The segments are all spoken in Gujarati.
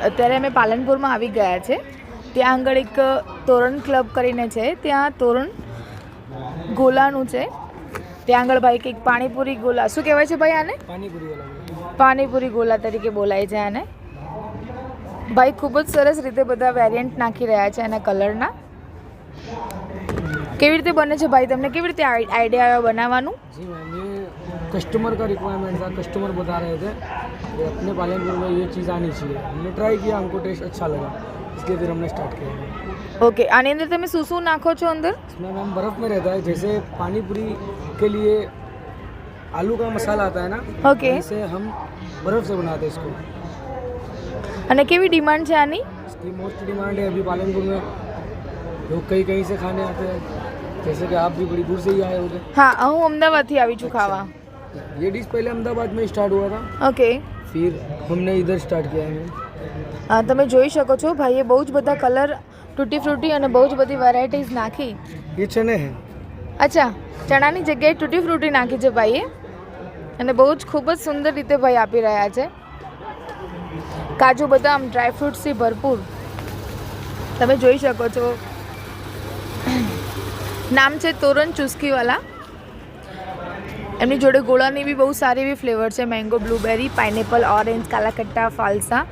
અત્યારે અમે પાલનપુરમાં આવી ગયા છે. ત્યાં આગળ એક તોરણ ક્લબ કરીને છે, ત્યાં તોરણ ગોલાનું છે. ત્યાં આગળ ભાઈ કંઈક પાણીપુરી ગોલા, શું કહેવાય છે ભાઈ આને? પાણીપુરી ગોલા તરીકે બોલાય છે આને. ભાઈ ખૂબ જ સરસ રીતે બધા વેરિયન્ટ નાખી રહ્યા છે એના કલરના. કેવી રીતે બને છે ભાઈ, તમને કેવી રીતે आइडिया आया बनावानू? जी मैम, ये कस्टमर का रिक्वायरमेंट था, कस्टमर बता रहे थे कि अपने पालनपुर में ये चीज़ आनी चाहिए. हमने ट्राई किया, हमको टेस्ट अच्छा लगा, इसलिए फिर हमने स्टार्ट किया. ओके, आने अंदर તમે શું શું નાખો છો અંદર? इसमें मैम बर्फ़ में रहता है, जैसे पानी पूरी के लिए आलू का मसाला आता है ना, ओके, इसे हम बर्फ़ से बनाते हैं इसको. અને કેવી ડિમાન્ડ છે આની? इसकी मोस्ट डिमांड है अभी पालनपुर में. लोग कहीं से खाने आते हैं, जैसे कि आप भी बड़ी दूर से ही आए होगे. હા, હું અમદાવાદથી આવી છું ખાવા. ये डिश पहले अहमदाबाद में स्टार्ट हुआ था, ઓકે. फिर हमने इधर स्टार्ट किया है. તમે જોઈ શકો છો ભાઈએ બહુ જ બધા કલર, ટૂટી ફ્રૂટી અને બહુ જ બધી વેરાયટીઝ નાખી. ये चने हैं. અચ્છા, ચણાની જગ્યાએ ટૂટી ફ્રૂટી નાખી છે ભાઈએ, અને બહુ જ ખૂબ જ સુંદર રીતે ભાઈ આપી રહ્યા છે. કાજુ બદામ ડ્રાય ફ્રૂટ્સથી ભરપૂર તમે જોઈ શકો છો. નામ છે તોરણ ચુસ્કીવાલા. એમની જોડે ગોળાની બી બહુ સારી એવી ફ્લેવર છે, મેંગો, બ્લૂબેરી, પાઇનેપલ, ઓરેન્જ, કાલાકટ્ટા, ફાલસા.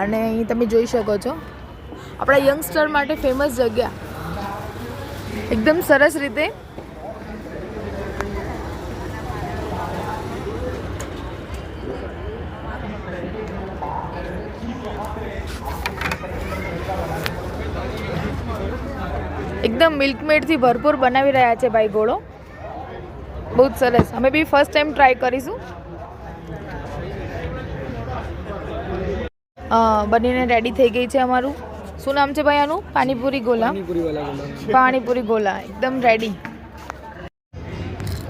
અને અહીં તમે જોઈ શકો છો આપણા યંગસ્ટર માટે ફેમસ જગ્યા, એકદમ સરસ રીતે. એકદમ મિલ્કમેડથી ભરપૂર બનાવી રહ્યા છે ભાઈ ગોળો. બહુ જ સરસ. અમે બી ફર્સ્ટ ટાઈમ ટ્રાય કરીશું. બનીને રેડી થઈ ગઈ છે અમારું. શું નામ છે ભાઈ આનું? પાણીપુરી ગોલા. પાણીપુરી ગોલા એકદમ રેડી.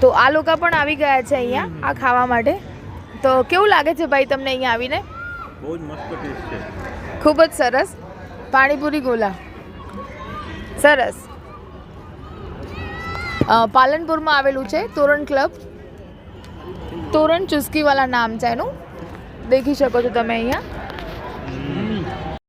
તો આ લોકો પણ આવી ગયા છે અહીંયા આ ખાવા માટે. તો કેવું લાગે છે ભાઈ તમને અહીંયા આવીને? બહુ જ મસ્ત ટેસ્ટ છે. ખૂબ જ સરસ. પાણીપુરી ગોલા સરસ. પાલનપુરમાં આવેલું છે તોરણ ક્લબ. તોરણ ચુસ્કીવાલા નામ છે એનું, દેખી શકો છો તમે અહીંયા.